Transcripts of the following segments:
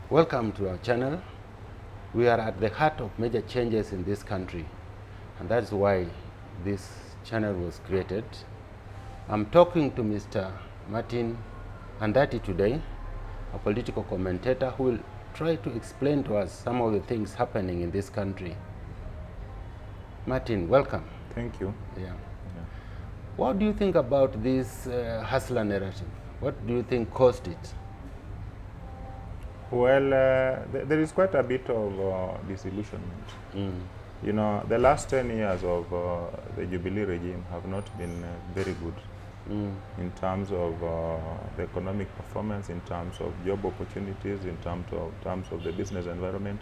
Welcome to our channel. We are at the heart of major changes in this country, and that's why this channel was created. I'm talking to Mr. Martin Andati today, a political commentator who will try to explain to us some of the things happening in this country. Martin, welcome. Thank you. Yeah. What do you think about this hustler narrative? What do you think caused it? Well, there is quite a bit of disillusionment. You know, the last 10 years of the Jubilee regime have not been very good in terms of the economic performance, in terms of job opportunities, in terms of the business environment.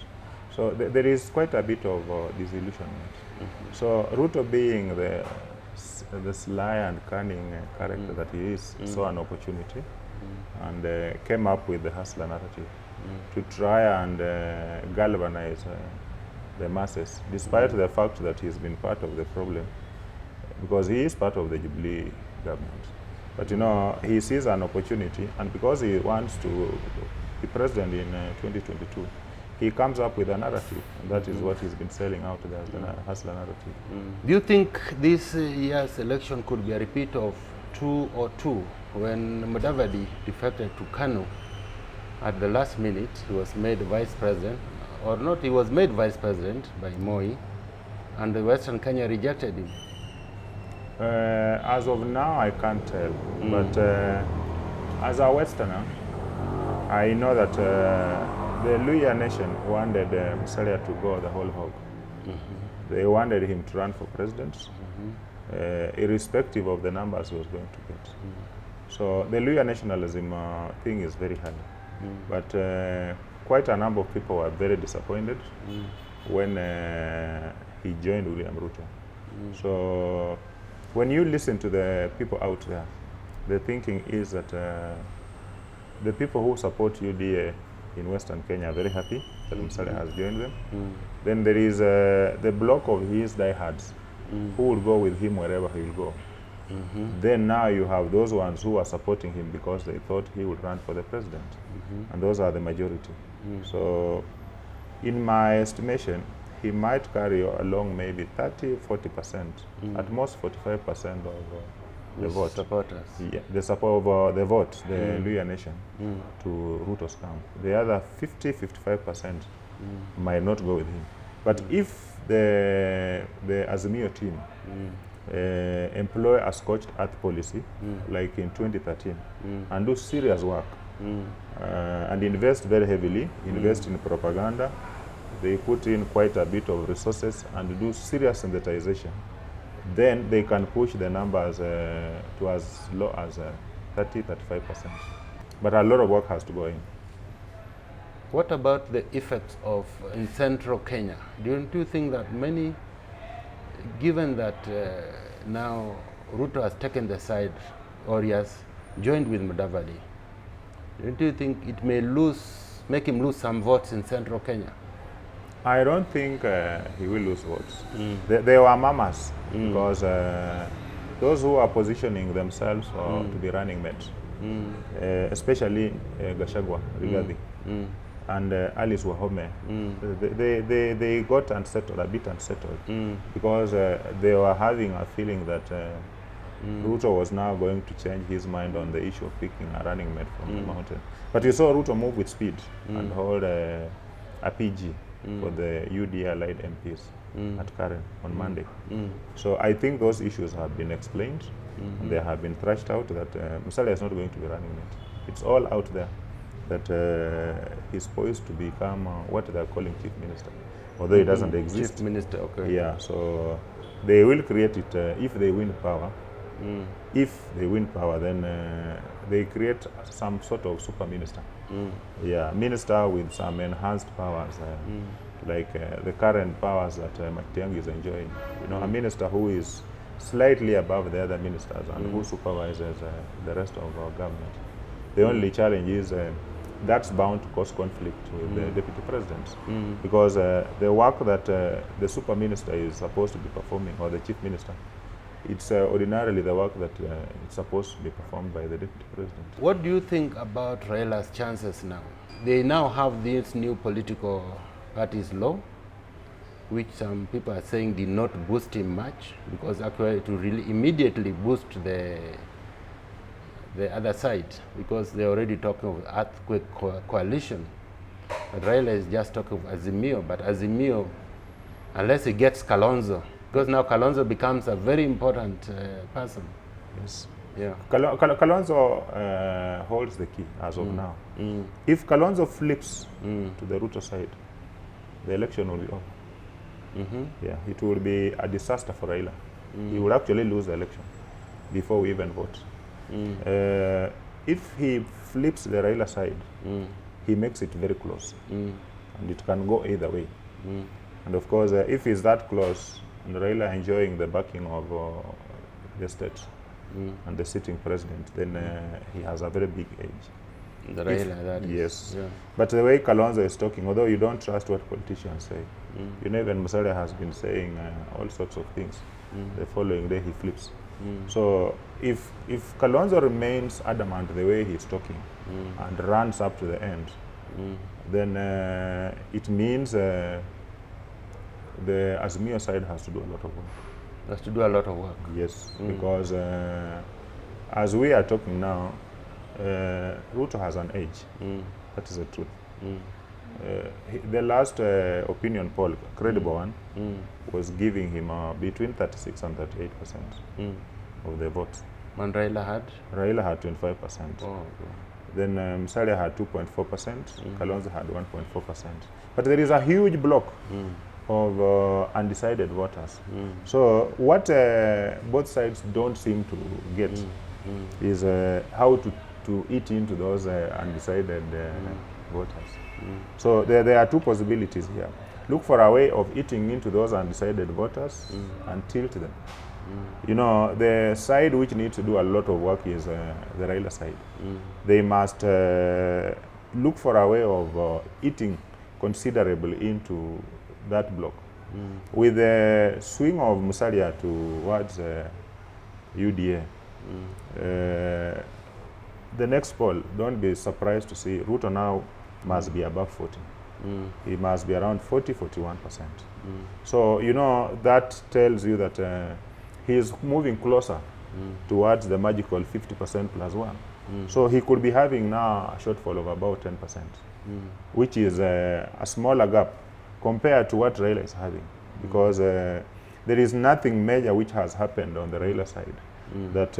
So there is quite a bit of disillusionment. So Ruto, being the sly and cunning character that he is, saw an opportunity and came up with the hustler narrative to try and galvanize the masses, despite the fact that he's been part of the problem, because he is part of the Jubilee government. But you know, he sees an opportunity, and because he wants to be president in 2022, he comes up with a narrative, and that is what he's been selling out there, the hustler narrative. Do you think this year's election could be a repeat of 202, when Mudavadi defected to Kanu at the last minute? He was made vice president, or not, he was made vice president by Moi, and the Western Kenya rejected him. As of now, I can't tell, but as a Westerner, I know that the Luhya nation wanted Musalia to go the whole hog. They wanted him to run for president, irrespective of the numbers he was going to get. So the Luhya nationalism thing is very high. But quite a number of people were very disappointed when he joined William Ruto. So when you listen to the people out there, the thinking is that the people who support UDA in Western Kenya are very happy that Musalia has joined them. Then there is the block of his diehards who will go with him wherever he will go. Then now you have those ones who are supporting him because they thought he would run for the president. And those are the majority. So in my estimation, he might carry along maybe 30-40%, at most 45% of the vote. Supporters. Yeah, the support of the vote, the Luhya nation, to Ruto's camp. The other 50-55% might not go with him. But if the Azimio team employ a scorched earth policy, like in 2013, and do serious work, and invest very heavily, invest in propaganda, they put in quite a bit of resources and do serious sensitization, then they can push the numbers to as low as 30-35%. But a lot of work has to go in. What about the effects of in central Kenya? Don't you think that many, given that now Ruto has taken the side, or he has joined with Mudavadi, don't you think it may make him lose some votes in central Kenya? I don't think he will lose votes. They were mamas, because those who are positioning themselves to be running mates, especially Gachagua, Rigathi, and Alice Wahome, they got unsettled, a bit unsettled, because they were having a feeling that Ruto was now going to change his mind on the issue of picking a running mate from the mountain. But you saw Ruto move with speed and hold a PG for the UDA-allied MPs at Karen on Monday. So I think those issues have been explained, and they have been thrashed out that Musalia is not going to be running mate. It's all out there that he's poised to become what they're calling chief minister, although it doesn't exist. Chief minister, okay. Yeah, so they will create it if they win power. If they win power, then they create some sort of super minister. Yeah, minister with some enhanced powers, like the current powers that Matiang'i is enjoying. You know, a minister who is slightly above the other ministers and who supervises the rest of our government. The only challenge is that's bound to cause conflict with the deputy presidents, because the work that the super minister is supposed to be performing, or the chief minister, it's ordinarily the work that it's supposed to be performed by the deputy president. What do you think about Raila's chances now? They now have this new political parties law, which some people are saying did not boost him much, because actually it will really immediately boost the other side, because they're already talking of earthquake coalition. But Raila is just talking of Azimio, but Azimio, unless he gets Kalonzo, because now Kalonzo becomes a very important person. Yes. Yeah. Kalonzo holds the key as of now. If Kalonzo flips to the Ruto side, the election will be over. Yeah, it will be a disaster for Raila. He will actually lose the election before we even vote. If he flips the Raila side, he makes it very close, and it can go either way. And of course, if he's that close, and Raila enjoying the backing of the state and the sitting president, then he has a very big edge. The Raila, that is. Yes. Yeah. But the way Kalonzo is talking, although you don't trust what politicians say, you know, even Musalia has been saying all sorts of things. The following day he flips. So if Kalonzo remains adamant the way he's talking and runs up to the end, then it means the Azimio side has to do a lot of work. Has to do a lot of work. Yes, because as we are talking now, Ruto has an edge. That is the truth. The last opinion poll, credible one, was giving him between 36 and 38% of the votes. And Raila had? Raila had 25%. Oh, okay. Then Musalia had 2.4%, Kalonzo had 1.4%. But there is a huge block of undecided voters. So what both sides don't seem to get is how to eat into those undecided voters. So there are two possibilities here. Look for a way of eating into those undecided voters and tilt them. You know, the side which needs to do a lot of work is the Raila side. They must look for a way of eating considerably into that block. With the swing of Musalia towards UDA, the next poll, don't be surprised to see Ruto now must be above 40. He must be around 40-41%. So, you know, that tells you that he is moving closer towards the magical 50% plus 1. So he could be having now a shortfall of about 10%, which is a smaller gap compared to what Raila is having, because there is nothing major which has happened on the Raila side that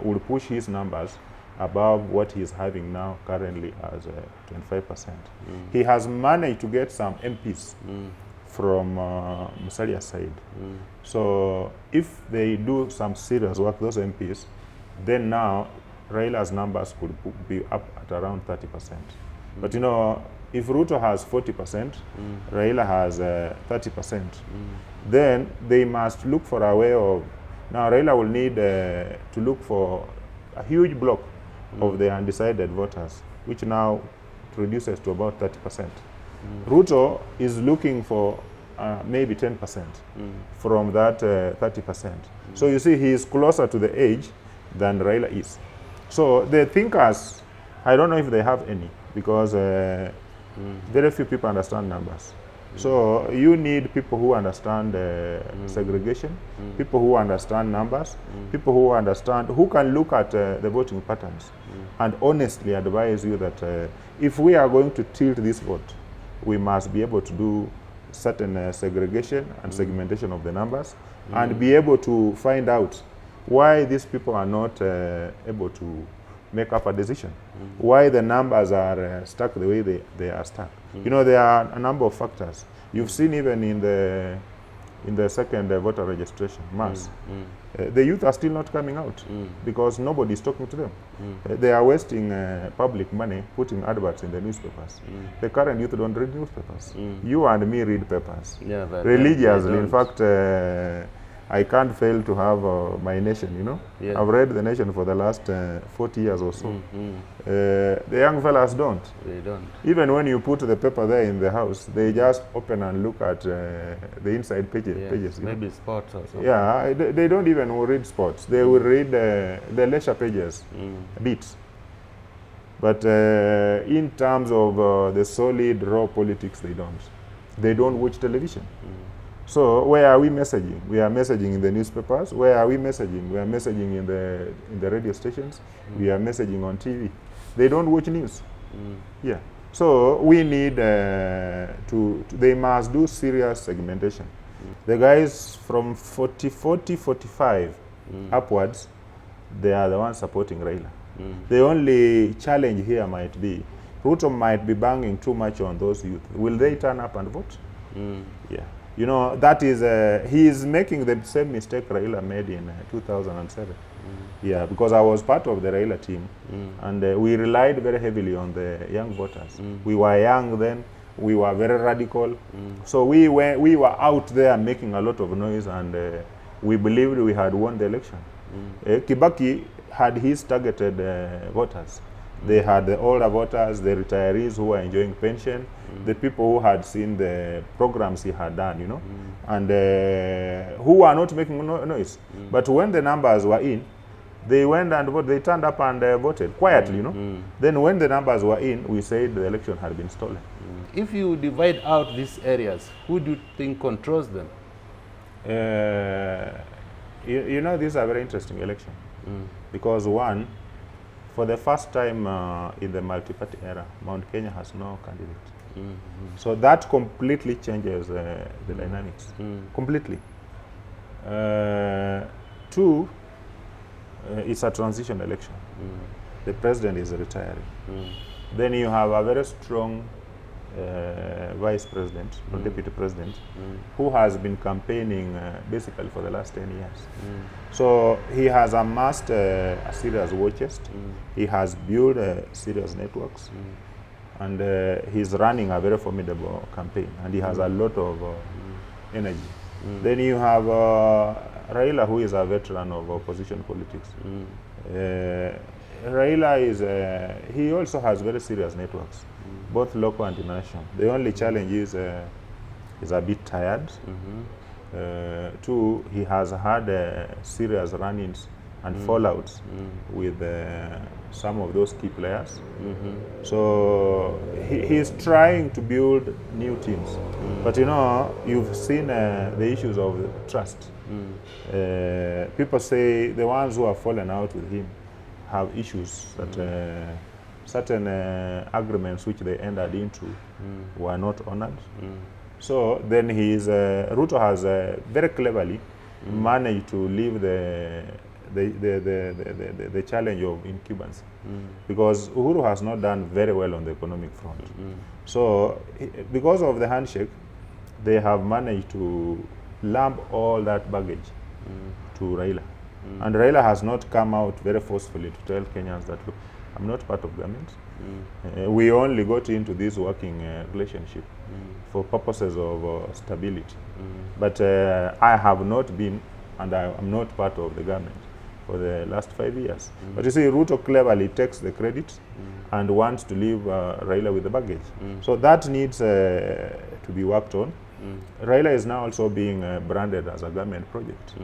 will push his numbers above what he is having now currently as 25%. He has managed to get some MPs from Musalia's side. So if they do some serious work, those MPs, then now Raila's numbers could be up at around 30%. But you know, if Ruto has 40%, Raila has 30%, then they must look for a way of, now Raila will need to look for a huge block of the undecided voters, which now reduces to about 30%. Ruto is looking for maybe 10% from that 30%. So you see, he is closer to the edge than Raila is. So the thinkers, I don't know if they have any, because very few people understand numbers. So you need people who understand segregation, people who understand numbers, people who understand, who can look at the voting patterns and honestly advise you that if we are going to tilt this vote, we must be able to do certain segregation and segmentation of the numbers and be able to find out why these people are not able to make up a decision, why the numbers are stuck the way they are stuck. You know, there are a number of factors. You've seen even in the second voter registration, mass, the youth are still not coming out because nobody is talking to them. They are wasting public money putting adverts in the newspapers. The current youth don't read newspapers. You and me read papers. Yeah, but religiously. In fact, I can't fail to have my nation, you know. Yes. I've read the nation for the last 40 years or so. The young fellas don't. They don't. Even when you put the paper there in the house, they just open and look at the inside pages. Yes. You know? Maybe sports or something. Yeah, they don't even read sports. They will read the leisure pages, bits. But in terms of the solid, raw politics, they don't. They don't watch television. So where are we messaging? We are messaging in the newspapers. Where are we messaging? We are messaging in the radio stations. We are messaging on TV. They don't watch news. Yeah. So we need they must do serious segmentation. The guys from 45 upwards, they are the ones supporting Raila. The only challenge here might be, Ruto might be banging too much on those youth. Will they turn up and vote? Yeah. You know, that is, he is making the same mistake Raila made in 2007. Yeah, because I was part of the Raila team, and we relied very heavily on the young voters. We were young then, we were very radical. So we were out there making a lot of noise, and we believed we had won the election. Kibaki had his targeted voters. They had the older voters, the retirees who were enjoying pension, the people who had seen the programs he had done, you know, and who were not making noise. But when the numbers were in, they went and voted. They turned up and voted quietly, you know. Then when the numbers were in, we said the election had been stolen. If you divide out these areas, who do you think controls them? You know, these are very interesting elections because one, for the first time in the multi-party era, Mount Kenya has no candidate. So that completely changes the dynamics, completely. Two, it's a transition election. The president is retiring. Then you have a very strong vice president or deputy president who has been campaigning basically for the last 10 years. So he has amassed a serious war chest. He has built serious networks, and he's running a very formidable campaign, and he has a lot of energy. Then you have Raila, who is a veteran of opposition politics. Raila is, he also has very serious networks, both local and international. The only challenge is he's a bit tired. Two, he has had serious run-ins and fallouts with some of those key players. So he's trying to build new teams. But you know, you've seen the issues of trust. People say the ones who have fallen out with him have issues that certain agreements which they entered into were not honored. So then Ruto has very cleverly managed to leave the challenge of incumbency, because Uhuru has not done very well on the economic front. So because of the handshake, they have managed to lump all that baggage to Raila. And Raila has not come out very forcefully to tell Kenyans that, look, I'm not part of government. We only got into this working relationship for purposes of stability. But I have not been, and I am not part of the government for the last 5 years. But you see, Ruto cleverly takes the credit and wants to leave Raila with the baggage. So that needs to be worked on. Raila is now also being branded as a government project.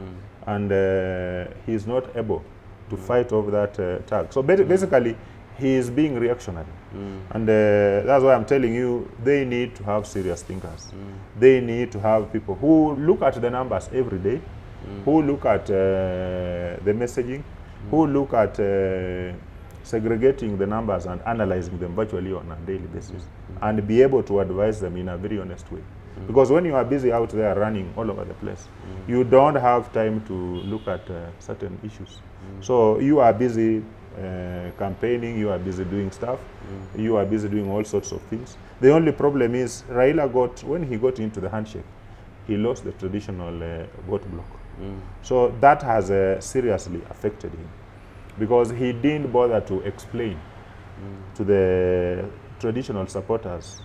And he is not able to fight over that tag. So basically, he is being reactionary. And that's why I'm telling you, they need to have serious thinkers. They need to have people who look at the numbers every day, who look at the messaging, who look at segregating the numbers and analyzing them virtually on a daily basis, and be able to advise them in a very honest way. Because when you are busy out there running all over the place, you don't have time to look at certain issues. So you are busy campaigning, you are busy doing stuff, you are busy doing all sorts of things. The only problem is Raila when he got into the handshake, he lost the traditional vote block. So that has seriously affected him, because he didn't bother to explain to the traditional supporters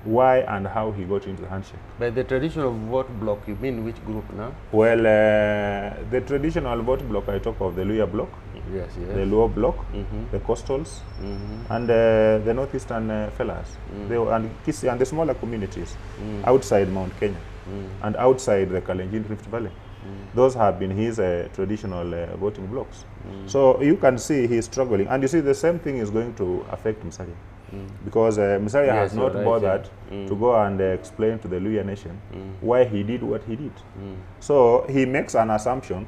why and how he got into the handshake. By the traditional vote block, you mean which group now? Well, the traditional vote block, I talk of the Luya block, Yes, yes. the Luo block, the coastals, and the northeastern fellas, and the smaller communities outside Mount Kenya and outside the Kalenjin Rift Valley. Those have been his traditional voting blocks. So you can see he's struggling, and you see the same thing is going to affect Musalia. Because Musalia Yes, has not you're right, bothered to go and explain to the Luya nation why he did what he did. So he makes an assumption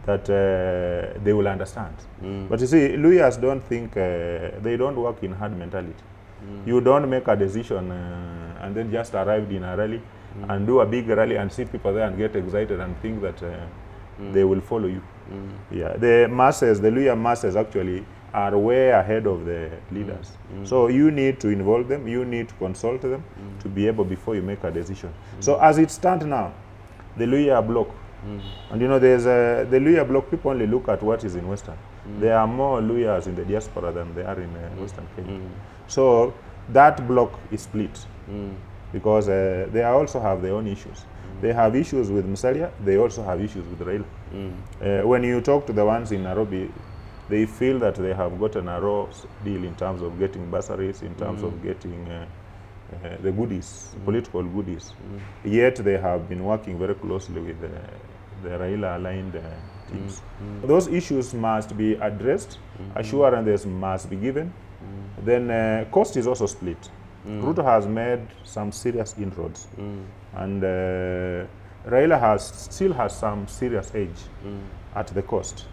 that they will understand. But you see, Luyas don't think, they don't work in hard mentality. You don't make a decision and then just arrive in a rally and do a big rally and see people there and get excited and think that they will follow you. Yeah, the masses, the Luya masses actually are way ahead of the leaders. So you need to involve them, you need to consult them to be able before you make a decision. So as it stands now, the Luya block, and you know there's the Luya block, people only look at what is in Western. There are more Luyas in the diaspora than there are in Western Kenya. So that block is split because they also have their own issues. They have issues with Musalia, they also have issues with Raila. When you talk to the ones in Nairobi, they feel that they have gotten a raw deal in terms of getting bursaries, in terms of getting the goodies, political goodies. Yet they have been working very closely with the Raila-aligned teams. Those issues must be addressed, assurances must be given. Then cost is also split. Ruto has made some serious inroads, and Raila still has some serious edge at the coast.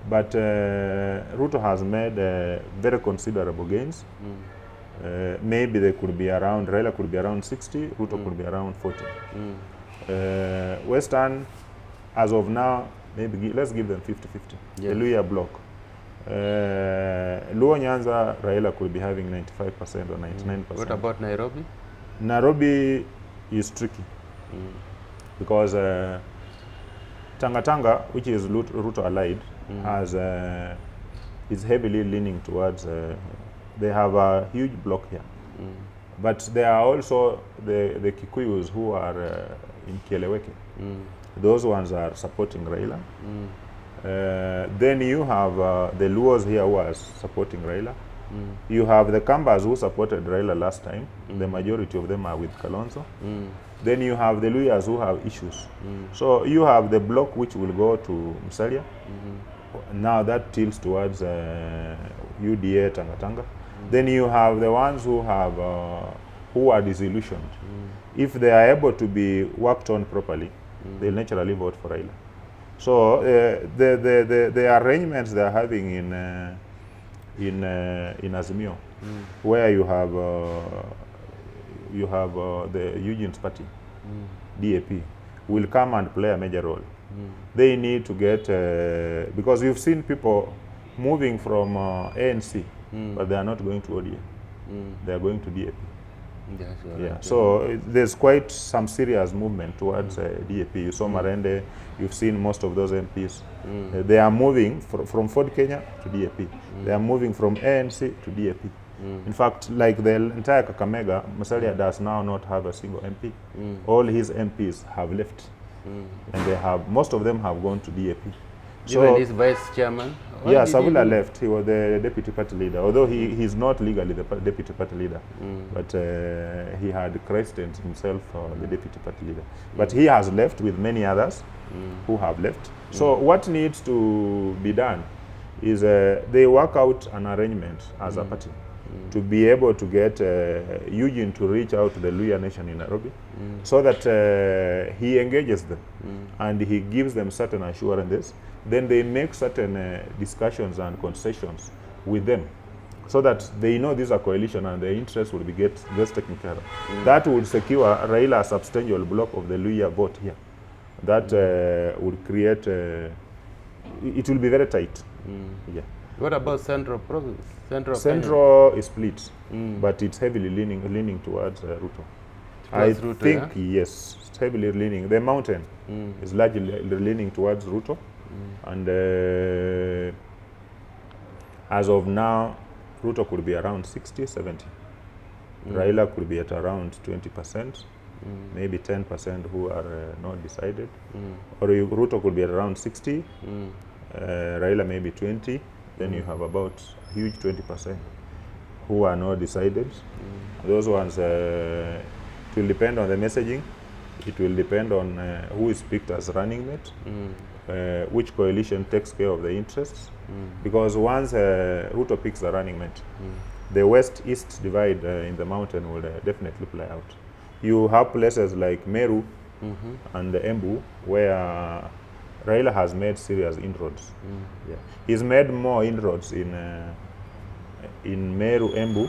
But Ruto has made very considerable gains. Maybe they could be around, Raila could be around 60, Ruto could be around 40. Western, as of now, maybe let's give them 50-50. Yes. The Luya block. Luo Nyanza, Raila could be having 95% or 99%. What about Nairobi? Nairobi is tricky because Tanga, which is Ruto allied, is heavily leaning towards, they have a huge block here. But there are also the Kikuyus who are in Kieleweke. Those ones are supporting Raila. Then you have the Luos here who are supporting Raila. You have the Kambas who supported Raila last time. The majority of them are with Kalonzo. Then you have the Luyas who have issues. So you have the block which will go to Musalia. Now that tilts towards UDA Tanga. Then you have the ones who have who are disillusioned. If they are able to be worked on properly, they'll naturally vote for Raila. So the arrangements they are having in Azimio, where you have the Eugene's party, DAP, will come and play a major role. They need to get, because you've seen people moving from ANC, but they are not going to ODA. They are going to DAP. Yes, Yeah, so there's quite some serious movement towards DAP. You saw Marende, you've seen most of those MPs. They are moving from Ford Kenya to DAP. They are moving from ANC to DAP. In fact, like the entire Kakamega, Musalia does now not have a single MP. All his MPs have left. And they have, most of them have gone to DAP. Even his vice chairman? Yeah, Savula left. He was the deputy party leader, although he's not legally the deputy party leader. But he had christened himself the deputy party leader. But he has left with many others who have left. So what needs to be done is they work out an arrangement as a party to be able to get Eugene to reach out to the Luya nation in Nairobi so that he engages them and he gives them certain assurances. Then they make certain discussions and concessions with them so that they know this is a coalition and their interests will be get taken care of. That would secure Raila a substantial block of the Luya vote here. That would create, it will be very tight. Yeah. What about Central Province? Central is split, but it's heavily leaning towards Ruto. I think, yes, it's heavily leaning. The mountain is largely leaning towards Ruto. And as of now, Ruto could be around 60, 70. Raila could be at around 20%, maybe 10% who are not decided, or Ruto could be at around 60, Raila maybe 20, then you have about a huge 20% who are not decided. Those ones, it will depend on the messaging, it will depend on who is picked as running mate, which coalition takes care of the interests, because once Ruto picks the running mate, the west-east divide in the mountain will definitely play out. You have places like Meru and Embu where Raila has made serious inroads. Yeah. He's made more inroads in Meru, Embu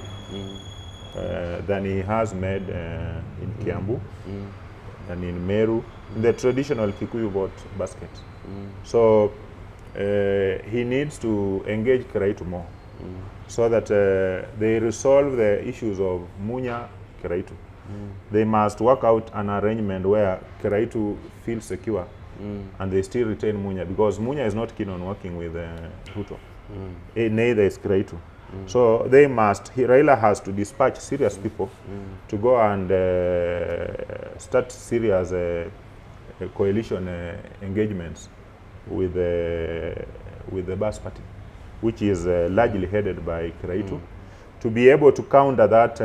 than he has made in Kiambu, and in Meru, in the traditional Kikuyu vote basket. So he needs to engage Kiraitu more, so that they resolve the issues of Munya, Kiraitu. They must work out an arrangement where Kiraitu feels secure and they still retain Munya, because Munya is not keen on working with Ruto. Neither is Kiraitu. So they must, Raila has to dispatch serious people to go and start serious coalition engagements with the Bas Party, which is largely headed by Kiraitu, to be able to counter that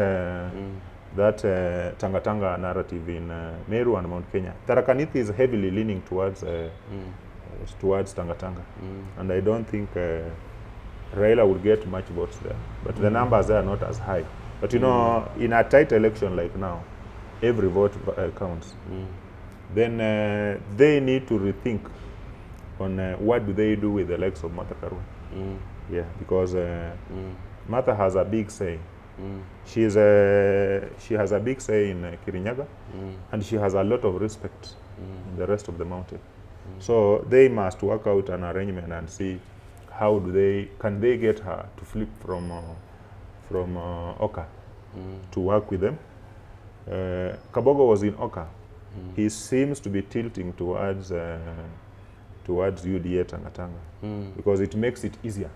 Tanga narrative in Meru and Mount Kenya. Tharaka Nithi is heavily leaning towards Tanga, and I don't think Raila will get much votes there, but the numbers there are not as high. But you know, in a tight election like now, every vote counts. Then they need to rethink on what do they do with the likes of Martha Karua. Yeah, because Martha has a big say. She has a big say in Kirinyaga, and she has a lot of respect in the rest of the mountain. So they must work out an arrangement and see how can they get her to flip from Oka to work with them. Kabogo was in Oka. He seems to be tilting towards UDA Tanga, because it makes it easier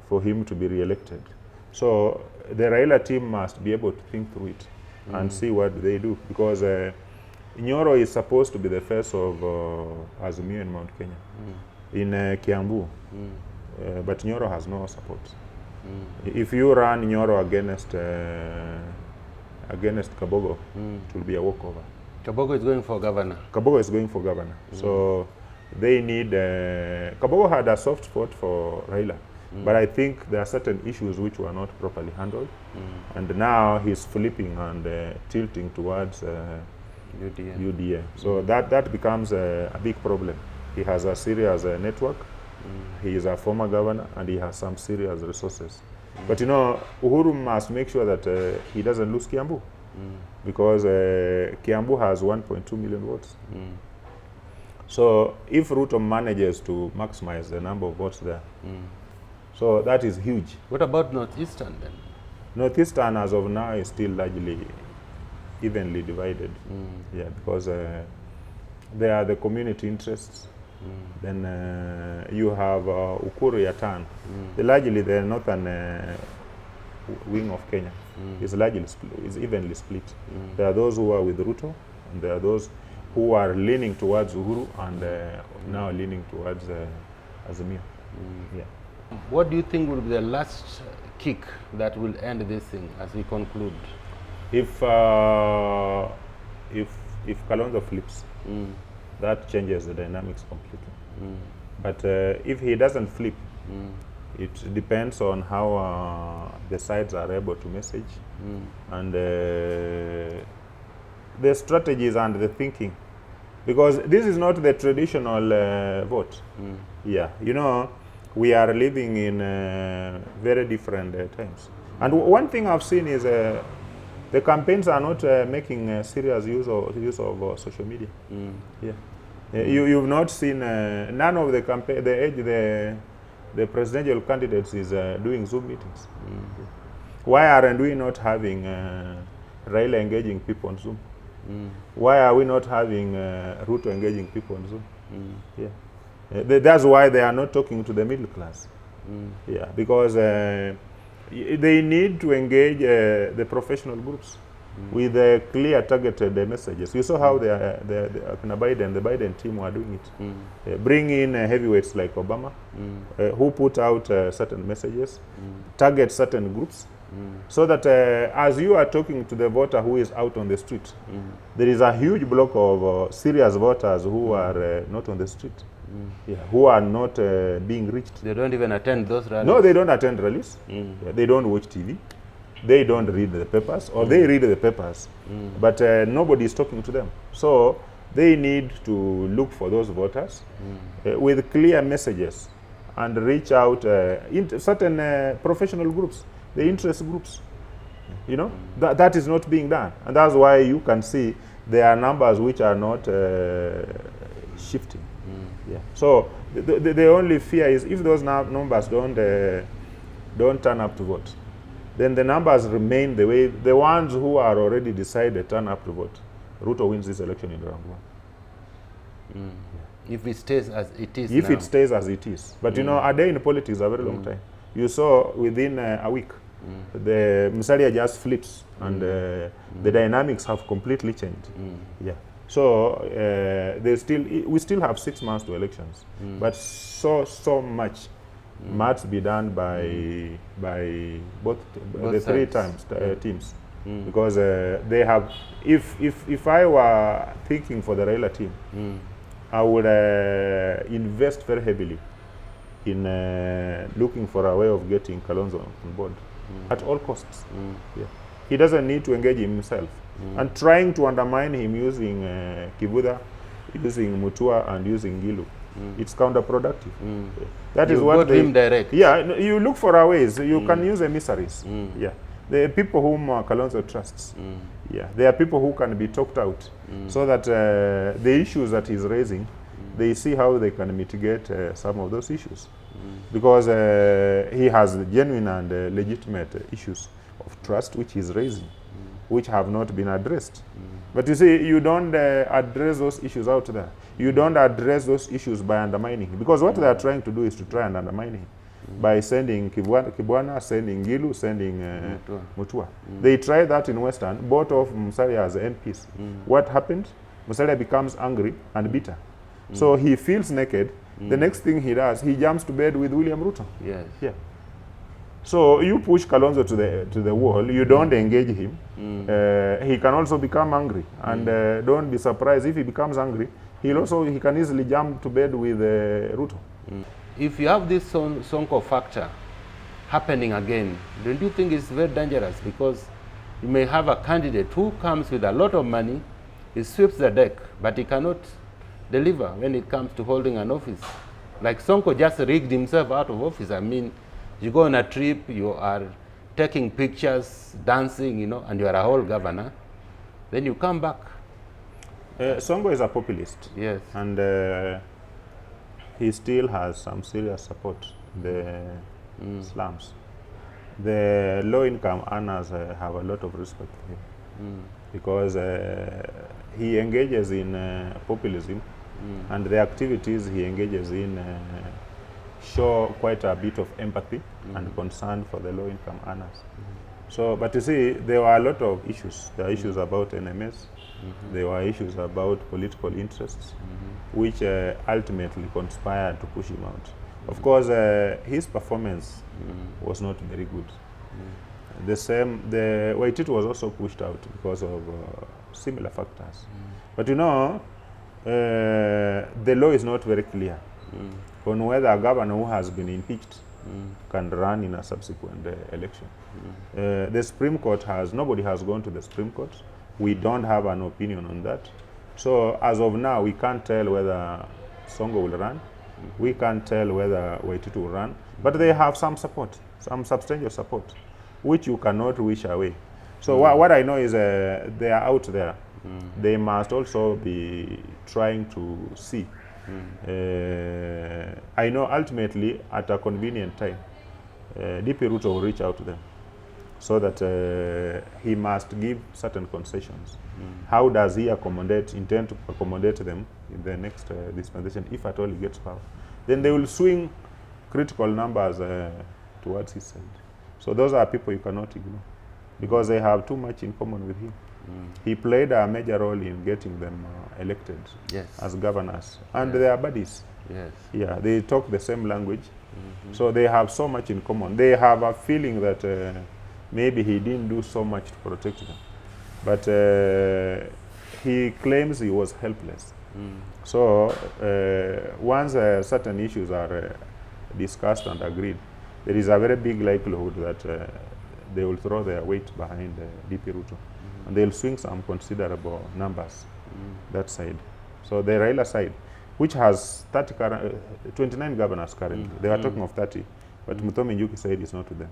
for him to be re-elected. So the Raila team must be able to think through it and see what they do, because Nyoro is supposed to be the face of Azimio in Mount Kenya, in Kiambu, but Nyoro has no support. If you run Nyoro against Kabogo, it will be a walkover. Kabogo is going for governor. Kabogo is going for governor. So they need, Kabogo had a soft spot for Raila, but I think there are certain issues which were not properly handled, and now he's flipping and tilting towards UDA. So that becomes a big problem. He has a serious network, he is a former governor, and he has some serious resources. But you know, Uhuru must make sure that he doesn't lose Kiambu, because Kiambu has 1.2 million votes. So if Ruto manages to maximize the number of votes there, so that is huge. What about Northeastern then? Northeastern as of now is still largely evenly divided. Yeah, because there are the community interests. Then you have Ukuru Yatan. Largely the northern wing of Kenya is largely is evenly split. There are those who are with Ruto, and there are those who are leaning towards Uhuru and now leaning towards Azimio. Yeah. What do you think will be the last kick that will end this thing as we conclude? If Kalonzo flips, that changes the dynamics completely. But if he doesn't flip, it depends on how the sides are able to message and the strategies and the thinking, because this is not the traditional vote. Yeah, you know, we are living in very different times. And one thing I've seen is the campaigns are not making serious use of social media. Yeah, you've not seen none of the campaign. The presidential candidates is doing Zoom meetings. Why aren't we not having Raila engaging people on Zoom? Why are we not having Ruto engaging people on Zoom? Yeah. That's why they are not talking to the middle class. Yeah, because They need to engage the professional groups with clear targeted messages. You saw how the Biden team were doing it. Bring in heavyweights like Obama, who put out certain messages, target certain groups, so that as you are talking to the voter who is out on the street, there is a huge block of serious voters who are not on the street, who are not being reached. They don't even attend those rallies? No, they don't attend rallies. They don't watch TV. They don't read the papers, or they read the papers, but nobody is talking to them. So they need to look for those voters with clear messages and reach out into certain professional groups, the interest groups. You know, that is not being done. And that's why you can see there are numbers which are not shifting. So the only fear is if those numbers don't turn up to vote, then the numbers remain the way. The ones who are already decided turn up to vote. Ruto wins this election in round one. If it stays as it is If now. it stays as it is. But you know, a day in politics is a very long time. You saw within a week, the Musalia just flips, and the dynamics have completely changed. So we still have 6 months to elections, but so much must be done by both the three teams, because they have. If I were thinking for the Raila team, I would invest very heavily in looking for a way of getting Kalonzo on board at all costs. He doesn't need to engage himself, and trying to undermine him using Kibuda, using Mutua, and using Gilu. It's counterproductive. That is what they him direct. You look for our ways. You can use emissaries. The people whom Kalonzo trusts. There are people who can be talked out, so that the issues that he's raising, they see how they can mitigate some of those issues, because he has genuine and legitimate issues of trust which he's raising, which have not been addressed. But you see, you don't address those issues out there. You don't address those issues by undermining him, because what they are trying to do is to try and undermine him by sending Kibwana, sending Gilu, sending Mutua. They tried that in Western, both of Musalia as MPs. What happened? Musalia becomes angry and bitter. So he feels naked. The next thing he does, he jumps to bed with William Ruto. So you push Kalonzo to the wall, you don't engage him, he can also become angry. And don't be surprised if he becomes angry, he can easily jump to bed with Ruto. If you have this Sonko factor happening again, don't you think it's very dangerous? Because you may have a candidate who comes with a lot of money, he sweeps the deck, but he cannot deliver when it comes to holding an office. Like Sonko just rigged himself out of office. I mean, you go on a trip, you are taking pictures, dancing, you know, and you are a whole governor. Then you come back. Sonko is a populist. Yes. And he still has some serious support in the slums. The low-income earners have a lot of respect for him, because he engages in populism, and the activities he engages in show quite a bit of empathy and concern for the low-income earners. So, but you see, there were a lot of issues. There are issues about NMS. There were issues about political interests, which ultimately conspired to push him out. Of course, his performance was not very good. The Waititu was also pushed out because of similar factors. But you know, the law is not very clear on whether a governor who has been impeached can run in a subsequent election. The Supreme Court nobody has gone to the Supreme Court. We don't have an opinion on that. So as of now, we can't tell whether Sonko will run. We can't tell whether Waititu will run. But they have some support, some substantial support, which you cannot wish away. So what I know is they are out there. They must also be trying to see. I know ultimately, at a convenient time, DP Ruto will reach out to them, so that he must give certain concessions. How does he intend to accommodate them in the next dispensation, if at all he gets power? Then they will swing critical numbers towards his side. So those are people you cannot ignore because they have too much in common with him. He played a major role in getting them elected Yes. as governors, and Yes. they are buddies. Yes. Yeah, they talk the same language, so they have so much in common. They have a feeling that maybe he didn't do so much to protect them, but he claims he was helpless. So once certain issues are discussed and agreed, there is a very big likelihood that they will throw their weight behind DP Ruto, and they'll swing some considerable numbers that side. So the Raila side, which has 29 governors currently, they are talking of 30, but Muthomi Njuki said it's not to them.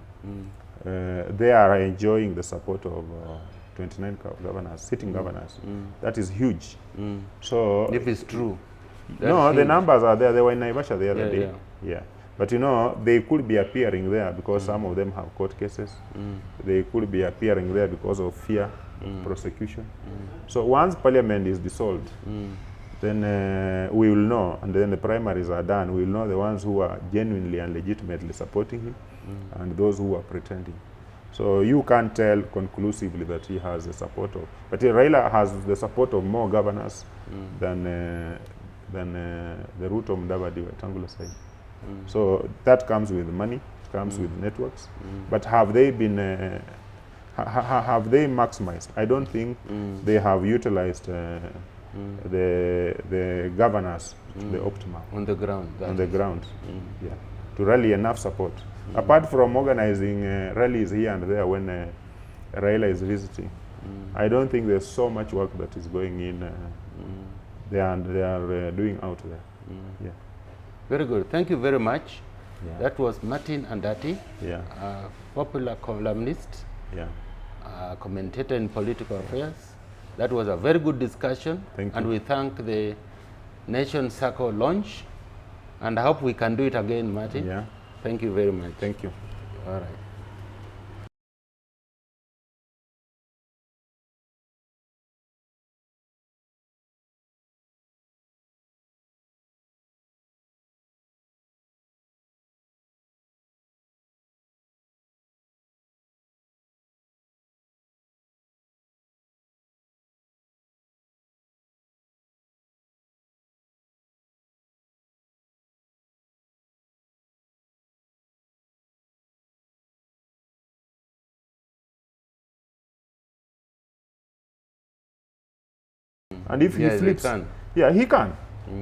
They are enjoying the support of 29 governors, sitting governors. That is huge. So If it's true. no, the numbers are there. They were in Naivasha the other Yeah, day. Yeah. But you know, they could be appearing there because some of them have court cases. They could be appearing there because of fear of prosecution. So once parliament is dissolved, then we will know, and then the primaries are done, we will know the ones who are genuinely and legitimately supporting him and those who are pretending. So you can't tell conclusively that he has the support of, but Raila has the support of more governors than the Ruto Mudavadi Wetangula side. So that comes with money, it comes with networks. But have they been, have they maximized? I don't think they have utilized the governors to the optimum. On the ground. On the ground, yeah, to rally enough support. Apart from organizing rallies here and there when Raila is visiting, I don't think there's so much work that is going in they are doing out there. Yeah. Very good. Thank you very much. Yeah. That was Martin Andati, Yeah. a popular columnist, Yeah. a commentator in political affairs. That was a very good discussion. Thank and you. we thank the Nation Circle launch, and I hope we can do it again, Martin. Yeah. Thank you very much. Thank you. All right. And if Yes, he they flips, can. yeah, he can.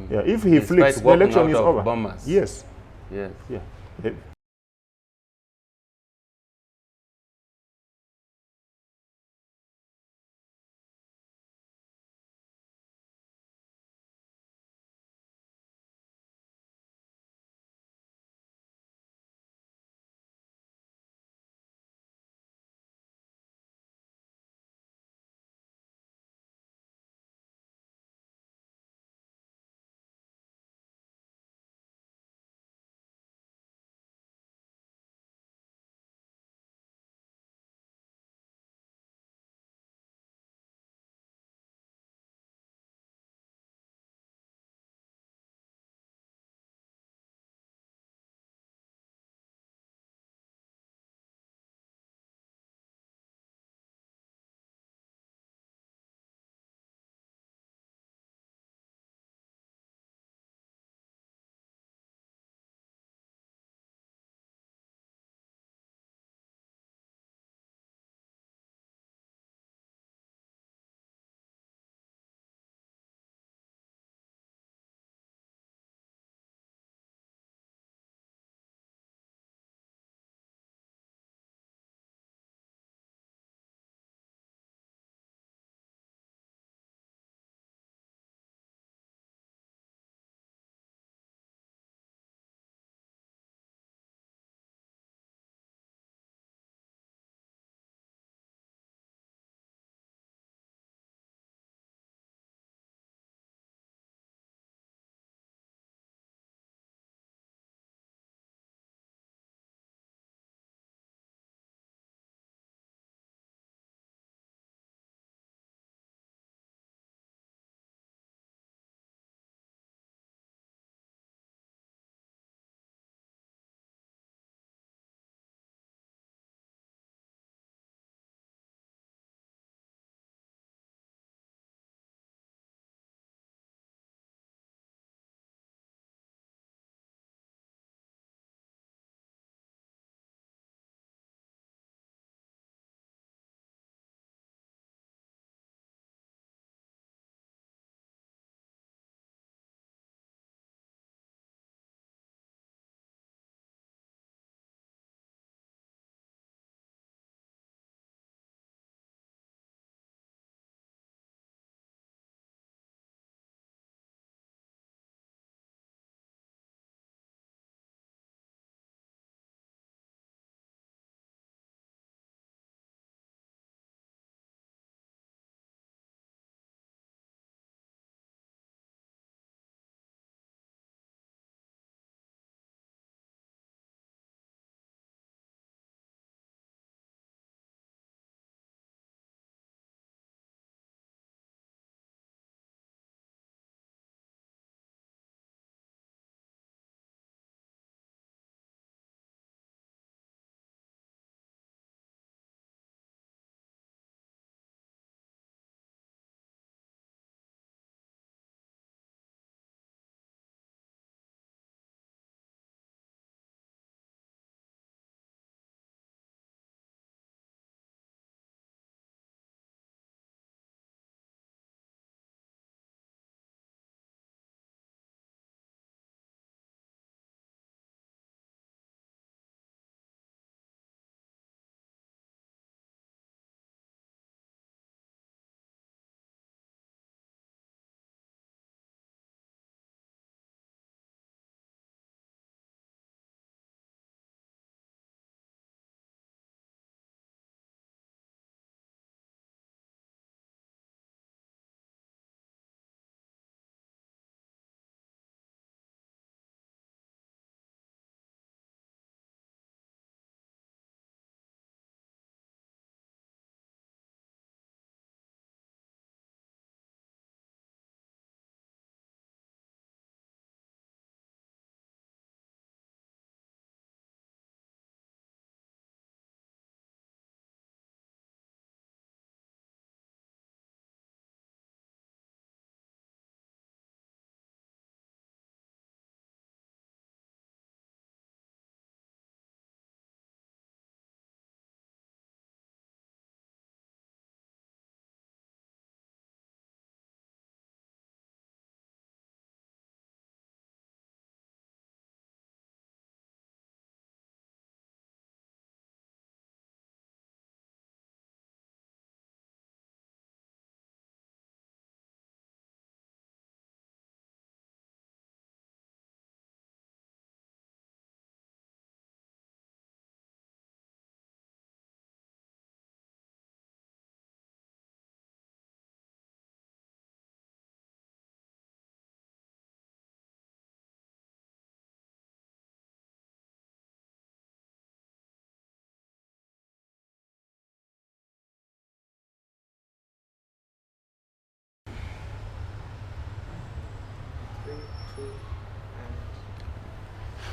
Yeah, if he Despite flips, the walking election out is of over. bombers. Yes. Yes. Yeah.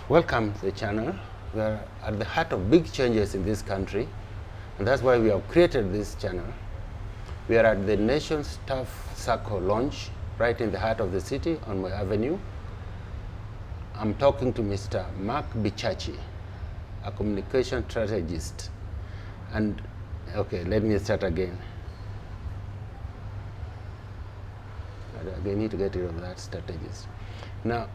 Welcome to the channel. We are at the heart of big changes in this country, and that's why we have created this channel. We are at the Nation's Staff Circle launch, right in the heart of the city on Moi Avenue. I'm talking to Mr. Mark Bichachi, a communication strategist. And, okay, let me start again. I need to get rid of that strategist. Now,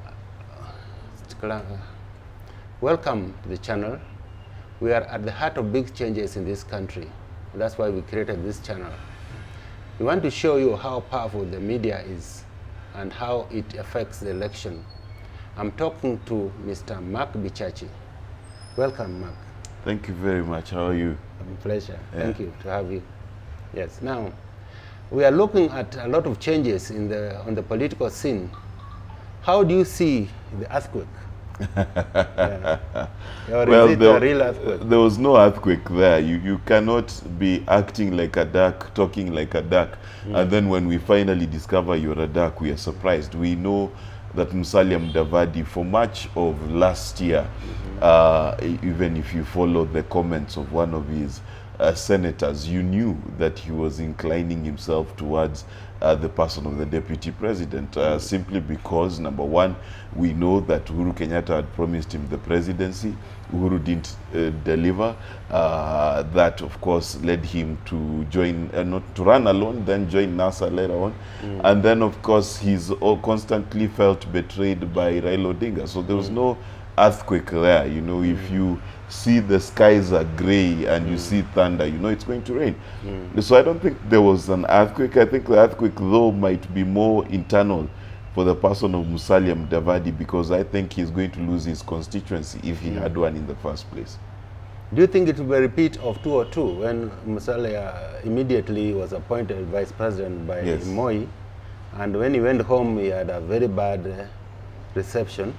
welcome to the channel. We are at the heart of big changes in this country. That's why we created this channel. We want to show you how powerful the media is and how it affects the election. I'm talking to Mr. Mark Bichachi. Welcome, Mark. Thank you very much. How are you? A pleasure. Yeah. Thank you to have you. Yes. Now, we are looking at a lot of changes on the political scene. How do you see the earthquake? Yeah. Or well, is it a real earthquake? There was no earthquake there. You cannot be acting like a duck, talking like a duck, and then when we finally discover you're a duck, we are surprised. We know that Musalia Mudavadi, for much of last year, even if you follow the comments of one of his senators, you knew that he was inclining himself towards the person of the deputy president, simply because, number one, we know that Uhuru Kenyatta had promised him the presidency. Uhuru didn't deliver. That, of course, led him to join, not to run alone, then join NASA later on. And then, of course, he's constantly felt betrayed by Raila Odinga. So there was no earthquake there. You know, if you see the skies are gray and you see thunder, you know it's going to rain. So I don't think there was an earthquake. I think the earthquake, though, might be more internal for the person of Musalia Mudavadi, because I think he's going to lose his constituency if he had one in the first place. Do you think it will be a repeat of 2002 when Musalia immediately was appointed vice president by Moi, and when he went home he had a very bad reception?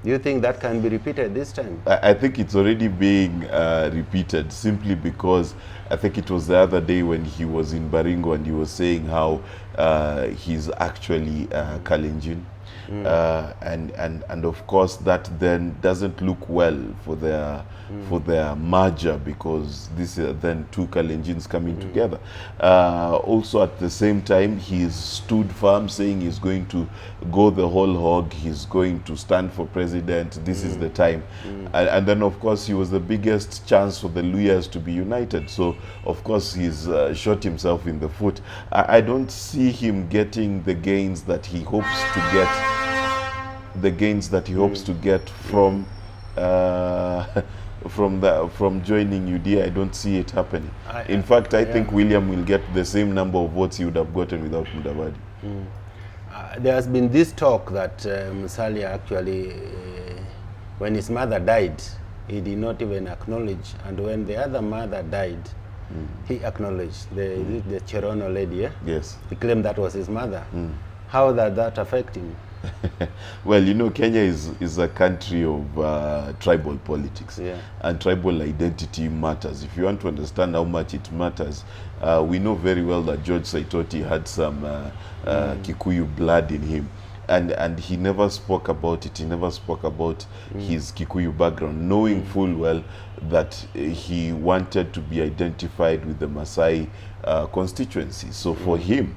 Do you think that can be repeated this time? I think it's already being repeated, simply because I think it was the other day when he was in Baringo and he was saying how he's actually Kalenjin. And of course that then doesn't look well for their merger, because this is then two Kalenjins coming together. Also at the same time, he's stood firm, saying he's going to go the whole hog, he's going to stand for president, this is the time. And then of course he was the biggest chance for the Luyas to be united, so of course he's shot himself in the foot. I don't see him getting the gains that he hopes to get, from from joining UDA. I don't see it happening. In fact, I think William will get the same number of votes he would have gotten without Mudavadi. There has been this talk that Musalia actually, when his mother died, he did not even acknowledge, and when the other mother died, he acknowledged. The Cherono lady, Yes. He claimed that was his mother. How did that affect him? Well, you know, Kenya is a country of tribal politics, and tribal identity matters. If you want to understand how much it matters, we know very well that George Saitoti had some Kikuyu blood in him, and he never spoke about it. He never spoke about his Kikuyu background, knowing full well that he wanted to be identified with the Maasai constituency. So for him,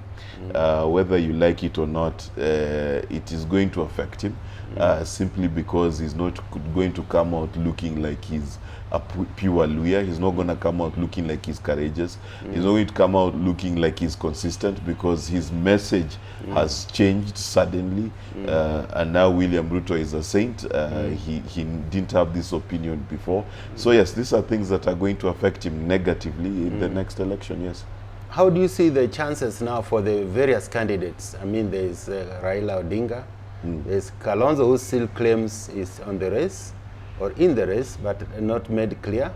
whether you like it or not, it is going to affect him, simply because he's not going to come out looking like he's a pure Luya. He's not going to come out looking like he's courageous. He's not going to come out looking like he's consistent, because his message has changed suddenly, and now William Ruto is a saint. He didn't have this opinion before. So yes, these are things that are going to affect him negatively in the next election, yes. How do you see the chances now for the various candidates? I mean, there's Raila Odinga, there's Kalonzo, who still claims is on the race, or in the race, but not made clear.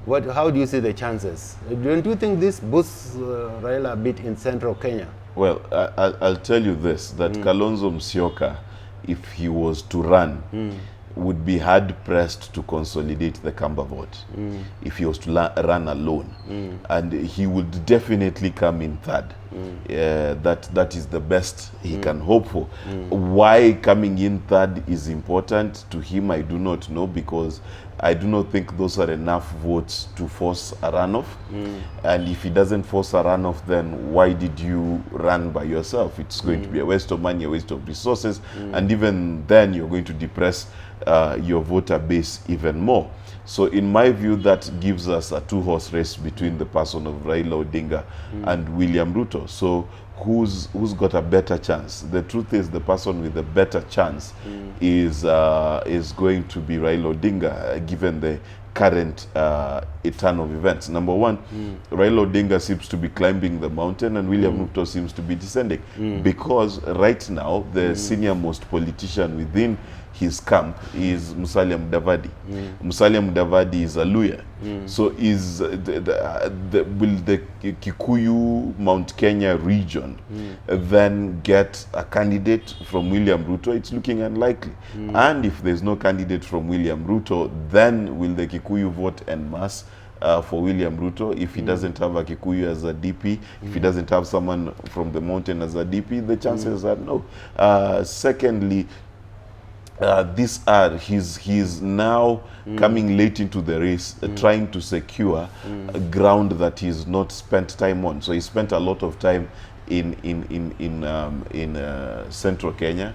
How do you see the chances? Don't you think this boosts Raila a bit in central Kenya? Well, I'll tell you this, that Kalonzo Musyoka, if he was to run, would be hard-pressed to consolidate the Kamba vote if he was to run alone. And he would definitely come in third. that is the best he can hope for. Why coming in third is important to him, I do not know, because I do not think those are enough votes to force a runoff. And if he doesn't force a runoff, then why did you run by yourself? It's going to be a waste of money, a waste of resources, and even then you're going to depress your voter base even more. So in my view, that gives us a two-horse race between the person of Raila Odinga and William Ruto. So who's got a better chance? The truth is, the person with the better chance is going to be Raila Odinga, given the current turn of events. Number one, Raila Odinga seems to be climbing the mountain and William Ruto seems to be descending, because right now the senior most politician within his camp is Musalia Mudavadi. Musalia Mudavadi is a Luhya. So is will the Kikuyu Mount Kenya region then get a candidate from William Ruto? It's looking unlikely. And if there's no candidate from William Ruto, then will the Kikuyu vote en masse for William Ruto? If he doesn't have a Kikuyu as a DP, if he doesn't have someone from the mountain as a DP, the chances are no. Secondly, he's now coming late into the race, trying to secure a ground that he's not spent time on. So he spent a lot of time in Central Kenya.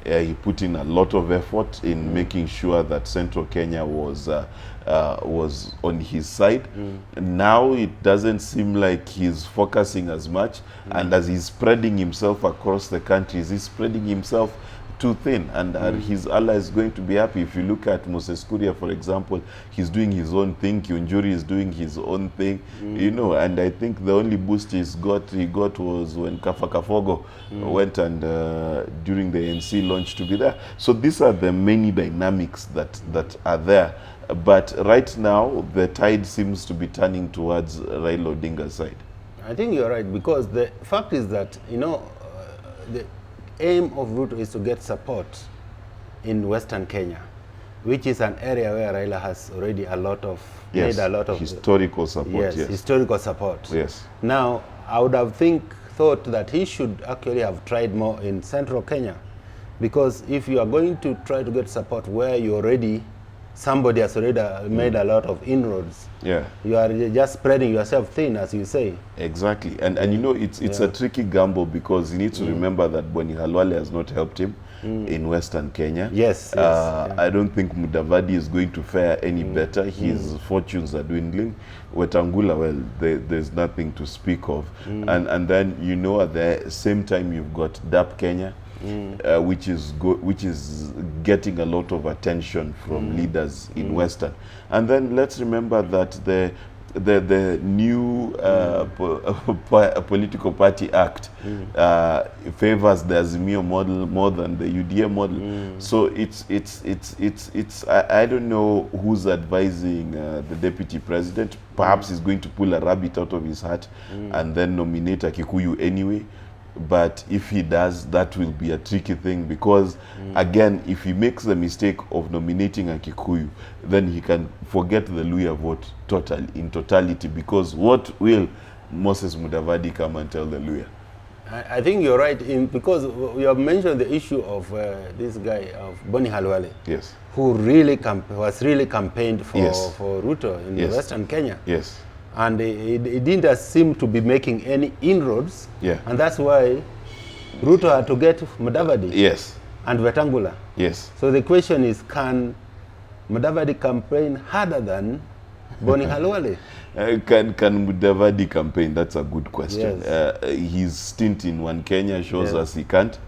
He put in a lot of effort in making sure that Central Kenya was on his side. Now it doesn't seem like he's focusing as much, and as he's spreading himself across the country, he's spreading himself too thin, and his ally is going to be happy. If you look at Moses Kuria, for example, he's doing his own thing. Kiunjuri is doing his own thing, you know. And I think the only boost he got was when Kafa Kafogo went and during the ANC launch to be there. So these are the many dynamics that are there. But right now, the tide seems to be turning towards Raila Odinga's side. I think you're right, because the fact is that, you know, the aim of Ruto is to get support in Western Kenya, which is an area where Raila has already made a lot of historical support. Yes, historical support. Yes. Now, I would have thought that he should actually have tried more in Central Kenya, because if you are going to try to get support where somebody has already made a lot of inroads, you are just spreading yourself thin, as you say. Exactly. And you know, it's a tricky gamble, because you need to remember that Boni Halwale has not helped him in Western Kenya. Yes. I don't think Mudavadi is going to fare any better. His fortunes are dwindling. Wetangula, well, there's nothing to speak of. And then, you know, at the same time, you've got DAP Kenya, which is getting a lot of attention from leaders in Western. And then let's remember that the new political party act favors the Azimio model more than the UDA model. So it's I don't know who's advising the deputy president. Perhaps he's going to pull a rabbit out of his hat and then nominate a Kikuyu anyway. But if he does, that will be a tricky thing, because again, if he makes the mistake of nominating a Kikuyu, then he can forget the Luhya vote in totality, because what will Moses Mudavadi come and tell the Luhya? I think you're right, because you have mentioned the issue of this guy, of Boni Halwale, yes, who was really campaigned for Ruto in Western Kenya. Yes. And it didn't seem to be making any inroads. And that's why Ruto had to get Mudavadi and Wetangula. Yes. So the question is, can Mudavadi campaign harder than Boni Halwale? Can Mudavadi campaign? That's a good question. His stint in One Kenya shows us he can't.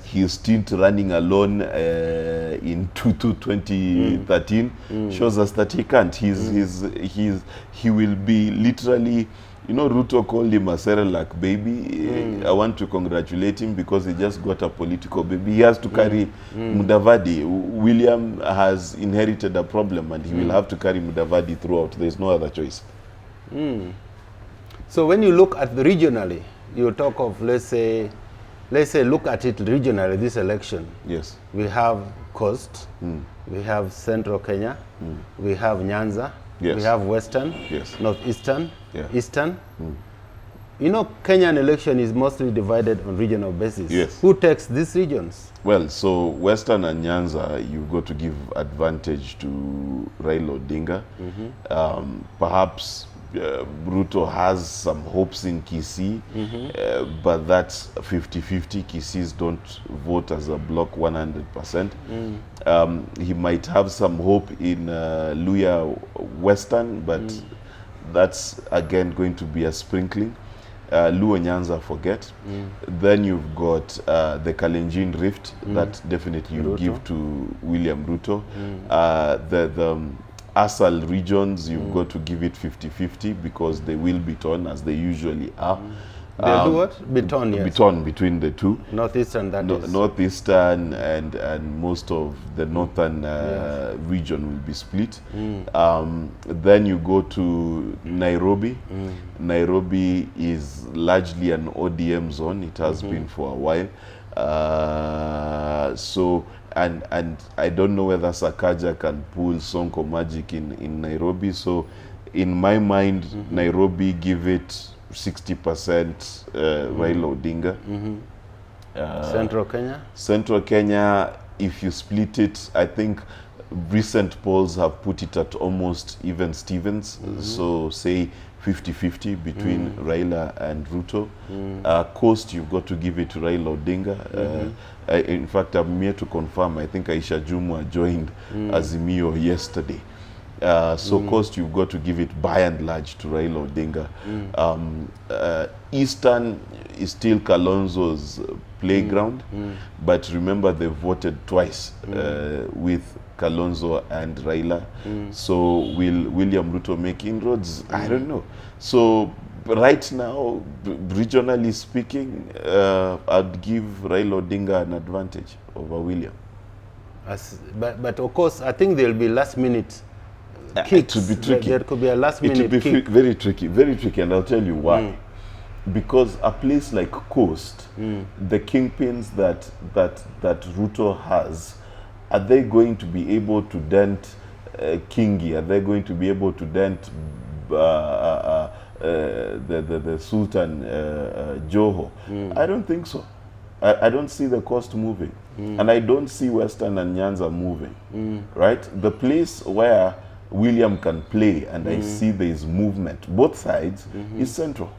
His stint running alone in 2013 shows us that he can't. He will be literally, you know, Ruto called him a Cerelac baby. I want to congratulate him, because he just got a political baby. He has to carry Mudavadi. William has inherited a problem, and he will have to carry Mudavadi throughout. There's no other choice. So when you look at the regionally, you talk of, let's say look at it regionally, this election. Yes. We have Coast, we have Central Kenya, we have Nyanza, we have Western, Northeastern, Eastern. You know, Kenyan election is mostly divided on regional basis. Yes. Who takes these regions? Well, so Western and Nyanza, you've got to give advantage to Raila Odinga. Perhaps Ruto has some hopes in Kisii, but that's 50-50. Kisiis don't vote as a bloc 100%. He might have some hope in Luya Western, but that's again going to be a sprinkling. Luo Nyanza, forget. Then you've got the Kalenjin Rift, that definitely you give to William Ruto. The Asal regions, you've got to give it 50-50 because they will be torn as they usually are. They'll do what? Be torn, yes. Be torn between the two. Northeastern, that is. Northeastern and most of the northern region will be split. Then you go to Nairobi. Nairobi is largely an ODM zone. It has been for a while. So and I don't know whether Sakaja can pull Sonko magic in Nairobi. So in my mind, Nairobi, give it 60% Raila Odinga. Central Kenya? Central Kenya, if you split it, I think recent polls have put it at almost even Stevens. So say 50-50 between Raila and Ruto. Coast, you've got to give it to Raila Odinga. In fact, I'm here to confirm, I think Aisha Jumwa joined Azimio yesterday. So Coast, you've got to give it by and large to Raila Odinga. Eastern is still Kalonzo's playground, but remember they voted twice with Kalonzo and Raila. So will William Ruto make inroads? I don't know. So right now, regionally speaking, I'd give Raila Odinga an advantage over William. But of course, I think there'll be last minute kicks. It will be tricky. There could be a last minute kick. It will be very tricky, and I'll tell you why. Because a place like Coast, the kingpins that Ruto has, are they going to be able to dent Kingi? Are they going to be able to dent the Sultan Joho? I don't think so. I don't see the Coast moving, and I don't see Western and Nyanza moving. Right, the place where William can play, and I see there is movement both sides, is Central.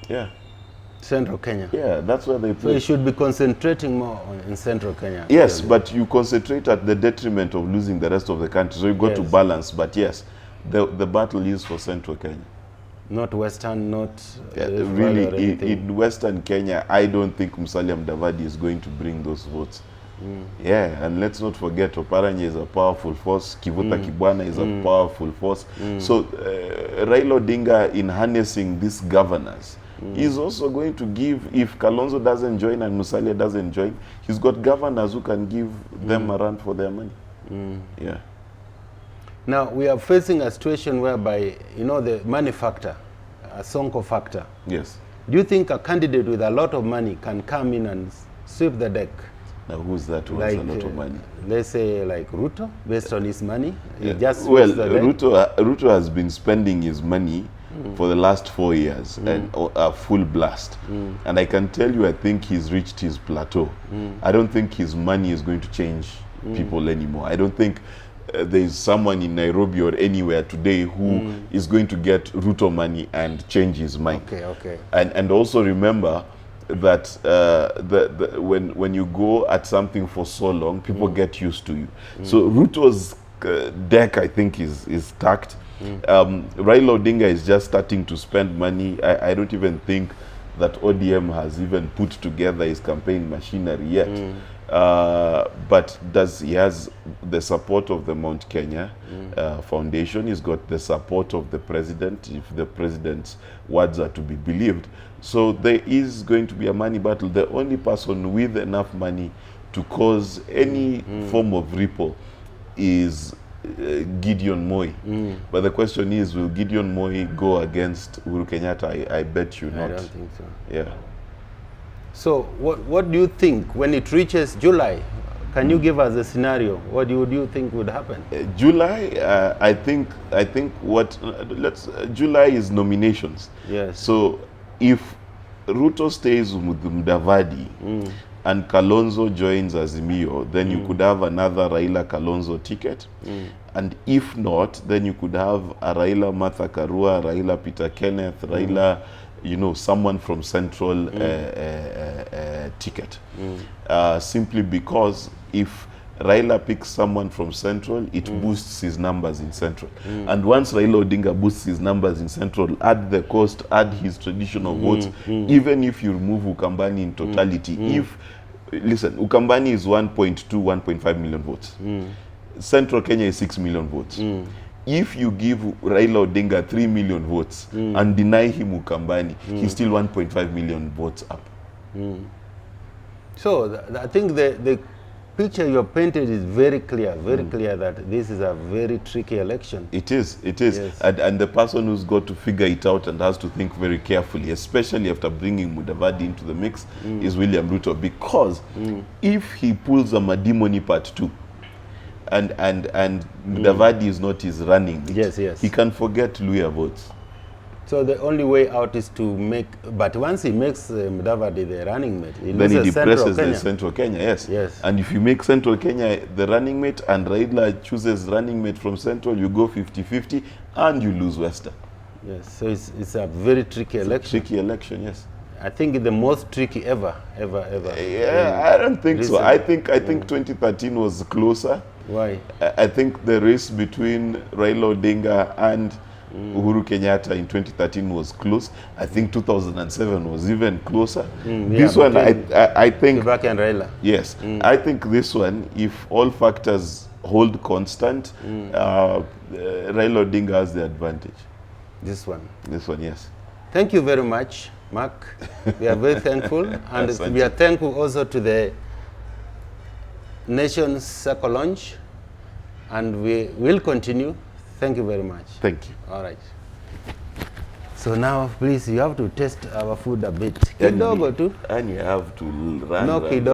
Yeah. Central Kenya. Yeah, that's where they play. So you should be concentrating more in Central Kenya. Yes, but you concentrate at the detriment of losing the rest of the country. So you've got to balance. But yes, the battle is for Central Kenya. Not Western, not... really, in Western Kenya, I don't think Musalia Mudavadi is going to bring those votes. Yeah, and let's not forget, Oparanya is a powerful force. Kivuta Kibwana is a powerful force. So Raila Odinga, in harnessing these governors, is also going to give, if Kalonzo doesn't join and Musalia doesn't join, he's got governors who can give them a run for their money. Yeah. Now, we are facing a situation whereby, you know, the money factor, a Sonko factor. Yes. Do you think a candidate with a lot of money can come in and sweep the deck? Now, who's that who has a lot of money? Let's say like Ruto, based on his money. Yeah. He just well, the deck. Ruto has been spending his money for the last 4 years and a full blast. And I can tell you, I think he's reached his plateau. I don't think his money is going to change people anymore. I don't think there is someone in Nairobi or anywhere today who is going to get Ruto money and change his mind. Okay. And also remember that when you go at something for so long, people get used to you. So Ruto's deck, I think, is stacked. Raila Odinga is just starting to spend money. I don't even think that ODM has even put together his campaign machinery yet. But he has the support of the Mount Kenya Foundation. He's got the support of the president, if the president's words are to be believed. So there is going to be a money battle. The only person with enough money to cause any form of ripple is Gideon Moi. But the question is, will Gideon Moi go against Uhuru Kenyatta? I bet you not. I don't think so. Yeah. So what do you think when it reaches July? Can you give us a scenario? What do you think would happen? July, I think what July is nominations. Yes. So if Ruto stays with Mudavadi and Kalonzo joins Azimio, then you could have another Raila Kalonzo ticket. And if not, then you could have a Raila Martha Karua, Raila Peter Kenneth, Raila, you know, someone from Central ticket. Simply because if Raila picks someone from Central, it boosts his numbers in Central. And once Raila Odinga boosts his numbers in Central, add the cost, add his traditional votes, even if you remove Ukambani in totality, if, listen, Ukambani is 1.2, 1.5 million votes. Central Kenya is 6 million votes. If you give Raila Odinga 3 million votes and deny him Ukambani, he's still 1.5 million votes up. So I think the picture you have painted is very clear that this is a very tricky election. It is. Yes. And the person who's got to figure it out and has to think very carefully, especially after bringing Mudavadi into the mix, is William Ruto. Because if he pulls a Madimoni Part 2, and Mudavadi is not his running mate, he can forget Luhya votes. So the only way out is to make, but once he makes Mudavadi the running mate, then he depresses the Central Kenya, yes. And if you make Central Kenya the running mate and Raila chooses running mate from Central, you go 50-50 and you lose Western. Yes, so it's a very tricky election. Tricky election, yes. I think the most tricky ever. Yeah, I don't think so. I think 2013 was closer. Why? I think the race between Raila Odinga and Uhuru Kenyatta in 2013 was close. I think 2007 was even closer. This one, I think... Kibaki and Raila. Yes. I think this one, if all factors hold constant, Raila Odinga has the advantage. This one? This one, yes. Thank you very much, Mark. We are very thankful. And we are thankful also to the Nations Circle Launch. And we will continue. Thank you very much. Thank you. All right. So now, please, you have to test our food a bit. Kidogo tu. And you have to run. No, kidogo.